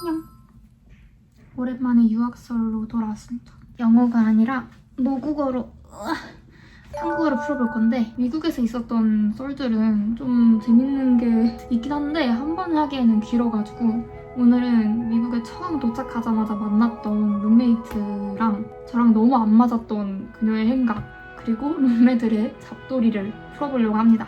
안녕. 오랜만에 유학설로 돌아왔습니다. 영어가 아니라 모국어로 한국어를 풀어볼 건데, 미국에서 있었던 썰들은 좀 재밌는 게 있긴 한데 한 번 하기에는 길어가지고 오늘은 미국에 처음 도착하자마자 만났던 룸메이트랑 저랑 너무 안 맞았던 그녀의 행각, 그리고 룸메들의 잡돌이를 풀어보려고 합니다.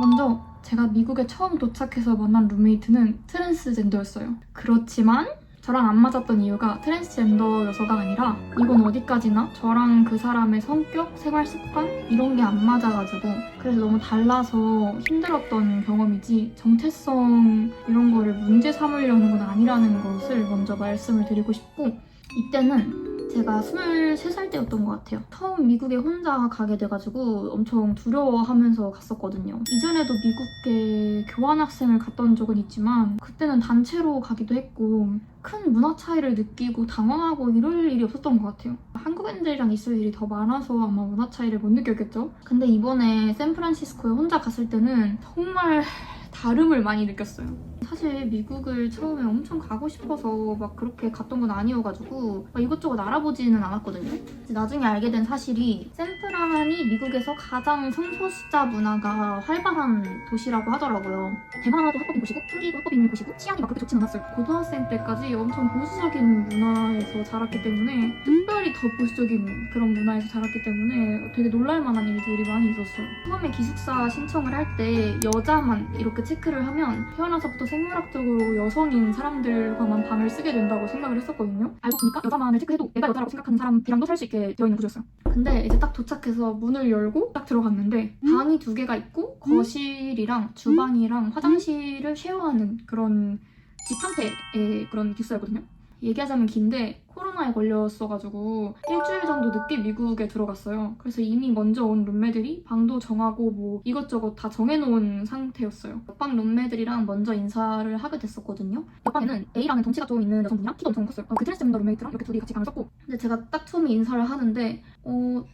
먼저 제가 미국에 처음 도착해서 만난 룸메이트는 트랜스젠더였어요. 그렇지만 저랑 안 맞았던 이유가 트랜스젠더여서가 아니라 이건 어디까지나 저랑 그 사람의 성격, 생활 습관 이런 게 안 맞아가지고 그래서 너무 달라서 힘들었던 경험이지 정체성 이런 거를 문제 삼으려는 건 아니라는 것을 먼저 말씀을 드리고 싶고, 이때는 제가 23살 때였던 것 같아요. 처음 미국에 혼자 가게 돼가지고 엄청 두려워하면서 갔었거든요. 이전에도 미국에 교환학생을 갔던 적은 있지만 그때는 단체로 가기도 했고 큰 문화 차이를 느끼고 당황하고 이럴 일이 없었던 것 같아요. 한국인들이랑 있을 일이 더 많아서 아마 문화 차이를 못 느꼈겠죠? 근데 이번에 샌프란시스코에 혼자 갔을 때는 정말 다름을 많이 느꼈어요. 사실 미국을 처음에 엄청 가고 싶어서 막 그렇게 갔던 건 아니어가지고 막 이것저것 알아보지는 않았거든요. 나중에 알게 된 사실이 샌프란이 미국에서 가장 성소수자 문화가 활발한 도시라고 하더라고요. 대만화도 합법인 곳이고 풍기도 합법인 곳이고 치안이 막 그렇게 좋진 않았어요. 고등학생 때까지 엄청 보수적인 문화에서 자랐기 때문에, 특별히 더 보수적인 그런 문화에서 자랐기 때문에 되게 놀랄만한 일들이 많이 있었어요. 처음에 기숙사 신청을 할 때 여자만 이렇게 체크를 하면 태어나서부터 생물학적으로 여성인 사람들과만 방을 쓰게 된다고 생각을 했었거든요. 알고 보니까 여자만을 체크해도 내가 여자라고 생각하는 사람이랑도 살 수 있게 되어 있는 구조였어요. 근데 이제 딱 도착해서 문을 열고 딱 들어갔는데 방이 2개가 있고 거실이랑 주방이랑 화장실을 쉐어하는 그런 집 형태의 그런 기숙사였거든요. 얘기하자면 긴데 코로나에 걸렸어가지고 일주일 정도 늦게 미국에 들어갔어요. 그래서 이미 먼저 온 룸메들이 방도 정하고 뭐 이것저것 다 정해놓은 상태였어요. 옆방 룸메들이랑 먼저 인사를 하게 됐었거든요. 옆방에는 A라는 덩치가 좀 있는 여성분이랑 키도 엄청 컸어요. 그 트랜스젠더 룸메이트랑 이렇게 둘이 같이 방을 썼고, 근데 제가 딱 처음에 인사를 하는데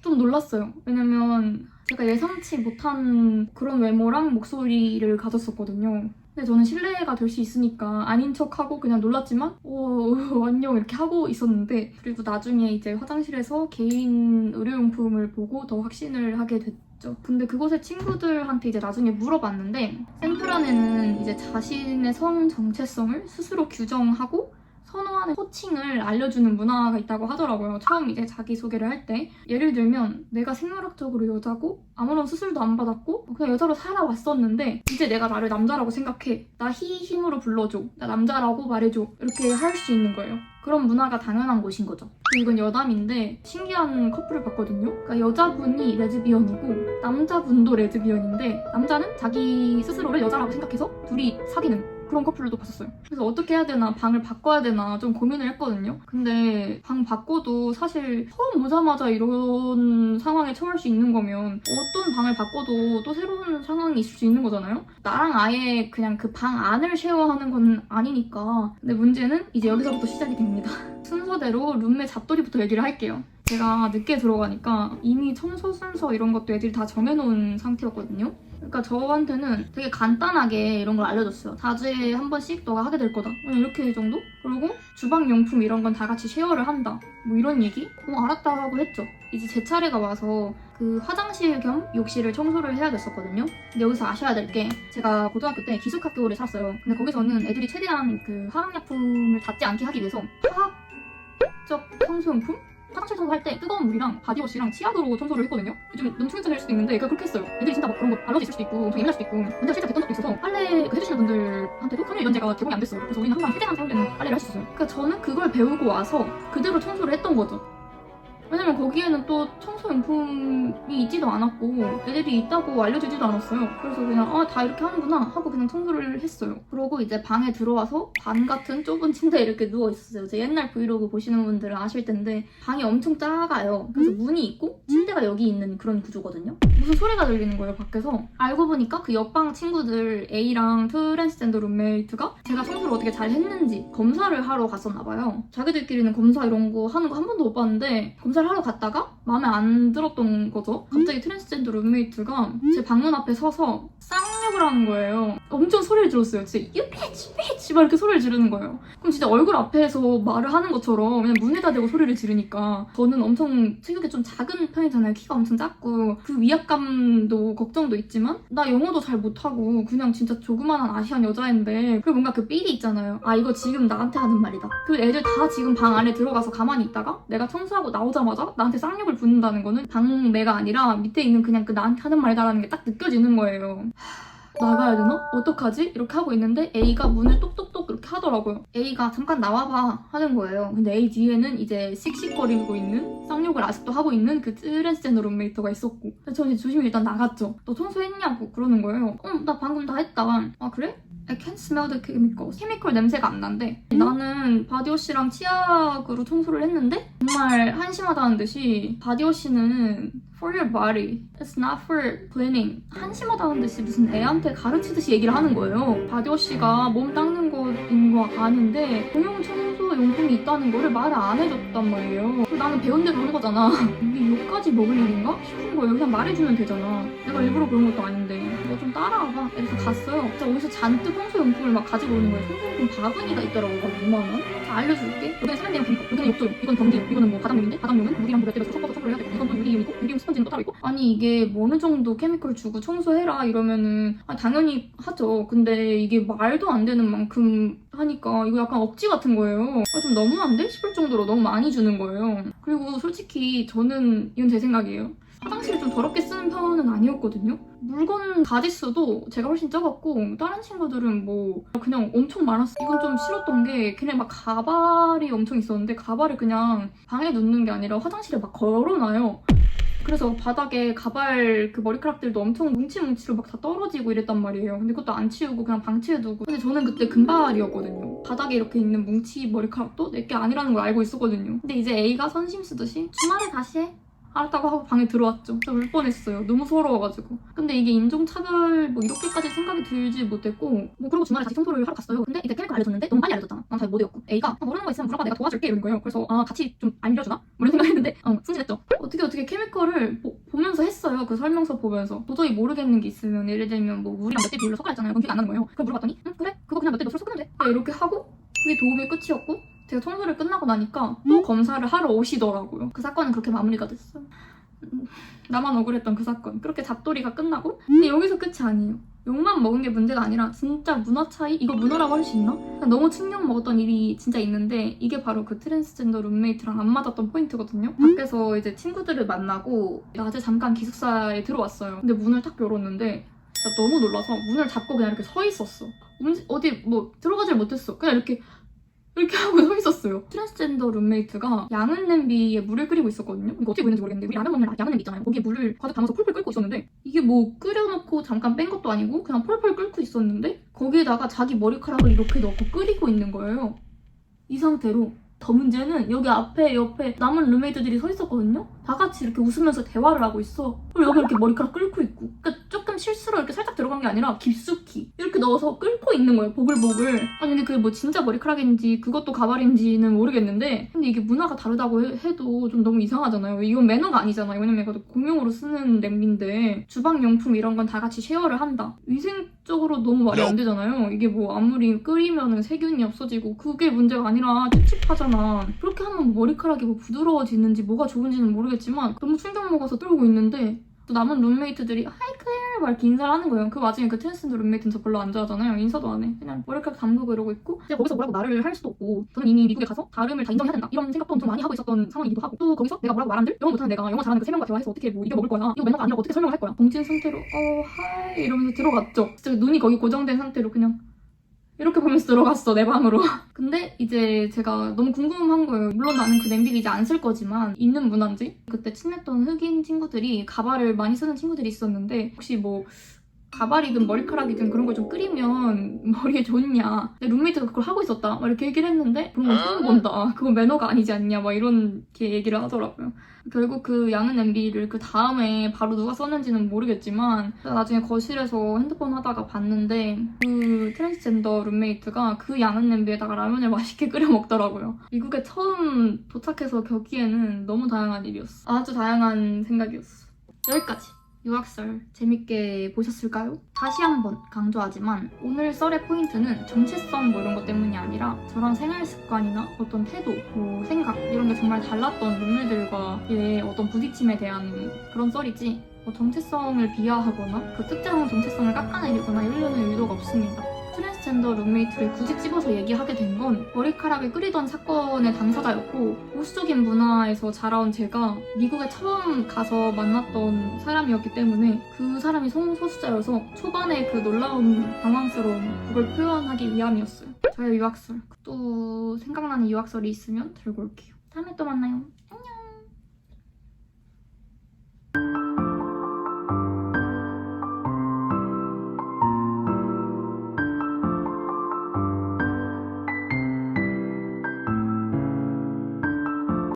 좀 놀랐어요. 왜냐면 제가 예상치 못한 그런 외모랑 목소리를 가졌었거든요. 근데 저는 신뢰가 될 수 있으니까 아닌 척하고 그냥 놀랐지만 안녕 이렇게 하고 있었는데, 그리고 나중에 이제 화장실에서 개인 의료용품을 보고 더 확신을 하게 됐죠. 근데 그곳의 친구들한테 이제 나중에 물어봤는데, 샌프란에는 이제 자신의 성 정체성을 스스로 규정하고 선호하는 호칭을 알려주는 문화가 있다고 하더라고요. 처음 이제 자기소개를 할 때. 예를 들면 내가 생물학적으로 여자고 아무런 수술도 안 받았고 그냥 여자로 살아왔었는데 이제 내가 나를 남자라고 생각해. 나 힘으로 불러줘. 나 남자라고 말해줘. 이렇게 할 수 있는 거예요. 그런 문화가 당연한 곳인 거죠. 이건 여담인데 신기한 커플을 봤거든요. 그러니까 여자분이 레즈비언이고 남자분도 레즈비언인데 남자는 자기 스스로를 여자라고 생각해서 둘이 사귀는 그런 커플도 봤었어요. 그래서 어떻게 해야 되나, 방을 바꿔야 되나 좀 고민을 했거든요. 근데 방 바꿔도 사실 처음 오자마자 이런 상황에 처할 수 있는 거면 어떤 방을 바꿔도 또 새로운 상황이 있을 수 있는 거잖아요. 나랑 아예 그냥 그 방 안을 쉐어하는 건 아니니까. 근데 문제는 이제 여기서부터 시작이 됩니다. 순서대로 룸메 잡돌이부터 얘기를 할게요. 제가 늦게 들어가니까 이미 청소 순서 이런 것도 애들이 다 정해놓은 상태였거든요. 그러니까 저한테는 되게 간단하게 이런 걸 알려줬어요. 4주에 한 번씩 너가 하게 될 거다. 이렇게 정도? 그리고 주방용품 이런 건 다 같이 쉐어를 한다. 뭐 이런 얘기? 알았다 하고 했죠. 이제 제 차례가 와서 그 화장실 겸 욕실을 청소를 해야 됐었거든요. 근데 여기서 아셔야 될 게, 제가 고등학교 때 기숙학교를 살았어요. 근데 거기서는 애들이 최대한 그 화학약품을 닿지 않게 하기 위해서 화학적 청소용품? 화장실 청소할 때 뜨거운 물이랑 바디워시랑 치약으로 청소를 했거든요. 좀 너무 충격적일 수도 있는데 그렇게 했어요. 애들이 진짜 막 그런 거 알러지 있을 수도 있고 엄청 예민할 수도 있고, 문제가 실제 됐던 적도 있어서 빨래 해주시는 분들한테도 섬유유연제가 제공이 안 됐어요. 그래서 우리는 항상 세대만 사용되는 빨래를 할 수 있어요. 그러니까 저는 그걸 배우고 와서 그대로 청소를 했던 거죠. 왜냐면 거기에는 또 청소용품이 있지도 않았고 애들이 있다고 알려주지도 않았어요. 그래서 그냥 다 이렇게 하는구나 하고 그냥 청소를 했어요. 그러고 이제 방에 들어와서 반 같은 좁은 침대에 이렇게 누워있었어요. 제 옛날 브이로그 보시는 분들은 아실 텐데 방이 엄청 작아요. 그래서 문이 있고 침대가 여기 있는 그런 구조거든요. 무슨 소리가 들리는 거예요, 밖에서. 알고 보니까 그 옆방 친구들 A랑 트랜스젠더 룸메이트가 제가 청소를 어떻게 잘 했는지 검사를 하러 갔었나 봐요. 자기들끼리는 검사 이런 거 하는 거 한 번도 못 봤는데 검사를 하러 갔다가 마음에 안 들었던 거죠. 갑자기 트랜스젠더 룸메이트가 제 방문 앞에 서서 쌍욕 습격을 하는 거예요. 엄청 소리를 질렀어요. 진짜 You bitch, bitch 막 이렇게 소리를 지르는 거예요. 그럼 진짜 얼굴 앞에서 말을 하는 것처럼 그냥 문에다 대고 소리를 지르니까 저는 엄청 체격이 좀 작은 편이잖아요. 키가 엄청 작고 그 위압감도 걱정도 있지만 나 영어도 잘 못하고 그냥 진짜 조그만한 아시안 여자인데 그리고 뭔가 그 삘이 있잖아요. 아 이거 지금 나한테 하는 말이다. 그 애들 다 지금 방 안에 들어가서 가만히 있다가 내가 청소하고 나오자마자 나한테 쌍욕을 붙는다는 거는 방매가 아니라 밑에 있는 그냥 그 나한테 하는 말이다라는 게 딱 느껴지는 거예요. 나가야 되나? 어떡하지? 이렇게 하고 있는데 A가 문을 똑똑똑 이렇게 하더라고요. A가 잠깐 나와봐 하는 거예요. 근데 A 뒤에는 이제 씩씩거리고 있는 쌍욕을 아직도 하고 있는 그 트랜스젠더 룸메이터가 있었고 그래서 저는 이제 조심히 일단 나갔죠. 너 청소했냐고 그러는 거예요. 나 방금 다 했다. 아 그래? I can't smell the chemicals. 케미컬 냄새가 안 난대. 나는 바디워시랑 치약으로 청소를 했는데 정말 한심하다는 듯이 바디워시는 for your body. It's not for cleaning. 한심하다는 듯이 무슨 애한테 가르치듯이 얘기를 하는 거예요. 바디워시가 몸 닦는 거인 거 아는데 공용 청소 용품이 있다는 거를 말을 안 해줬단 말이에요. 나는 배운 대로 하는 거잖아. 이게 욕까지 먹을 일인가? 싶은 거예요. 그냥 말해주면 되잖아. 내가 일부러 그런 것도 아닌데. 너 좀 따라와봐. 이래서 갔어요. 진짜 어디서 잔뜩 청소용품을 막 가지고 오는 거예요. 청소용품 바구니가 있더라고요. 5만원? 자, 알려줄게. 여기는 세면대용 케미컬, 여기는 욕조용, 이건 변기용, 이거는 뭐 바닥용인데 바닥용은 물이랑 물에 때려서 섞어서 청소를 해야 되고 이건 또 유리용이고 유리용 스펀지는 또 따로 있고 아니 이게 뭐 어느 정도 케미컬 주고 청소해라 이러면은 당연히 하죠. 근데 이게 말도 안 되는 만큼 하니까 이거 약간 억지 같은 거예요. 좀 너무한데? 싶을 정도로 너무 많이 주는 거예요. 그리고 솔직히 저는 이건 제 생각이에요. 화장실을 좀 더럽게 쓰는 편은 아니었거든요. 물건 가짓수도 제가 훨씬 적었고 다른 친구들은 뭐 그냥 엄청 많았어요. 이건 좀 싫었던 게 걔네 막 가발이 엄청 있었는데 가발을 그냥 방에 놓는 게 아니라 화장실에 막 걸어놔요. 그래서 바닥에 가발 그 머리카락들도 엄청 뭉치뭉치로 막 다 떨어지고 이랬단 말이에요. 근데 그것도 안 치우고 그냥 방치해두고. 근데 저는 그때 금발이었거든요. 바닥에 이렇게 있는 뭉치 머리카락도 내게 아니라는 걸 알고 있었거든요. 근데 이제 A가 선심 쓰듯이 주말에 다시 해. 알았다고 하고 방에 들어왔죠. 저 울 뻔했어요. 너무 서러워가지고. 근데 이게 인종차별 뭐 이렇게까지 생각이 들지 못했고 뭐 그리고 주말에 다시 청소를 하러 갔어요. 근데 이제 케미컬 알려줬는데 너무 빨리 알려줬잖아. 난 잘 못 외웠고 A가 모르는 거 있으면 물어봐 내가 도와줄게 이러는 거예요. 그래서 같이 좀 알려주나? 뭐 이런 생각했는데 승진했죠. 어떻게 케미컬을 보면서 했어요. 그 설명서 보면서 도저히 모르겠는 게 있으면 예를 들면 뭐 물이랑 몇 대 비율로 섞어야 했잖아요. 그럼 기억이 안 나는 거예요. 그럼 물어봤더니 그래? 그거 그냥 몇 대 넣어서 섞으면 돼. 이렇게 하고 그게 도움이 끝이었고 제가 청소를 끝나고 나니까 또 검사를 하러 오시더라고요. 그 사건은 그렇게 마무리가 됐어요. 나만 억울했던 그 사건. 그렇게 잡돌이가 끝나고 근데 여기서 끝이 아니에요. 욕만 먹은 게 문제가 아니라 진짜 문화 차이? 이거 문화라고 할 수 있나? 너무 충격 먹었던 일이 진짜 있는데 이게 바로 그 트랜스젠더 룸메이트랑 안 맞았던 포인트거든요. 밖에서 이제 친구들을 만나고 낮에 잠깐 기숙사에 들어왔어요. 근데 문을 딱 열었는데 진짜 너무 놀라서 문을 잡고 그냥 이렇게 서 있었어. 어디 뭐 들어가질 못했어. 그냥 이렇게 하고 서 있었어요. 트랜스젠더 룸메이트가 양은 냄비에 물을 끓이고 있었거든요. 이거 어떻게 보이는지 모르겠는데 우리 라면 먹는 양은 냄비 있잖아요. 거기에 물을 가득 담아서 폴폴 끓고 있었는데 이게 뭐 끓여놓고 잠깐 뺀 것도 아니고 그냥 폴폴 끓고 있었는데 거기에다가 자기 머리카락을 이렇게 넣고 끓이고 있는 거예요. 이 상태로. 더 문제는 여기 앞에 옆에 남은 룸메이트들이 서 있었거든요. 다 같이 이렇게 웃으면서 대화를 하고 있어. 그리고 여기 이렇게 머리카락 끓고 있고. 그러니까 조금 실수로 이렇게 살짝 들어간 게 아니라 깊숙이 이렇게 넣어서 끓고 있는 거예요. 보글보글. 아니 근데 그게 뭐 진짜 머리카락인지 그것도 가발인지는 모르겠는데 근데 이게 문화가 다르다고 해도 좀 너무 이상하잖아요. 이건 매너가 아니잖아요. 왜냐면 이것도 공용으로 쓰는 냄비인데 주방용품 이런 건 다 같이 쉐어를 한다. 위생적으로 너무 말이 안 되잖아요. 이게 뭐 아무리 끓이면 세균이 없어지고 그게 문제가 아니라 찝찝하잖아. 그렇게 하면 머리카락이 뭐 부드러워지는지 뭐가 좋은지는 모르겠지만 너무 충격 먹어서 떨고 있는데 또 남은 룸메이트들이 하이 클레어 막 이렇게 인사를 하는 거예요. 그 와중에 그 트랜스젠더 룸메이트는 저 별로 안 좋아하잖아요. 인사도 안 해. 그냥 머리카락 담그고 이러고 있고 이제 거기서 뭐라고 말을 할 수도 없고 저는 이미 미국에 가서 다름을 다 인정해야 된다 이런 생각도 엄청 많이 하고 있었던 상황이기도 하고 또 거기서 내가 뭐라고 말 안 들? 영어 못하는 내가 영어 잘하는 그 3명과 대화해서 어떻게 뭐 이겨먹을 거야. 이거 매너가 아니라고 어떻게 설명을 할 거야. 봉진 상태로 하이 이러면서 들어갔죠. 진짜 눈이 거기 고정된 상태로 그냥 이렇게 보면서 들어갔어 내 방으로. 근데 이제 제가 너무 궁금한 거예요. 물론 나는 그 냄비를 이제 안 쓸 거지만 있는 문화인지. 그때 친했던 흑인 친구들이 가발을 많이 쓰는 친구들이 있었는데 혹시 뭐 가발이든 머리카락이든 그런 걸 좀 끓이면 머리에 좋냐. 내 룸메이트가 그걸 하고 있었다 막 이렇게 얘기를 했는데 그런 건 처음 본다. 그건 매너가 아니지 않냐 막 이렇게 얘기를 하더라고요. 결국 그 양은 냄비를 그 다음에 바로 누가 썼는지는 모르겠지만 나중에 거실에서 핸드폰 하다가 봤는데 그 트랜스젠더 룸메이트가 그 양은 냄비에다가 라면을 맛있게 끓여 먹더라고요. 미국에 처음 도착해서 겪기에는 너무 다양한 일이었어. 아주 다양한 생각이었어. 여기까지. 유학설 재밌게 보셨을까요? 다시 한번 강조하지만 오늘 썰의 포인트는 정체성 뭐 이런 것 때문이 아니라 저랑 생활 습관이나 어떤 태도, 뭐 생각 이런 게 정말 달랐던 룸메들과의 어떤 부딪힘에 대한 그런 썰이지 정체성을 비하하거나 그 특정 정체성을 깎아내리거나 이러려는 의도가 없습니다. 트랜스젠더 룸메이트를 굳이 집어서 얘기하게 된 건 머리카락이 끓이던 사건의 당사자였고 보수적인 문화에서 자라온 제가 미국에 처음 가서 만났던 사람이었기 때문에 그 사람이 성소수자여서 초반에 그 놀라운 당황스러움 그걸 표현하기 위함이었어요. 저의 유학설 또 생각나는 유학설이 있으면 들고 올게요. 다음에 또 만나요.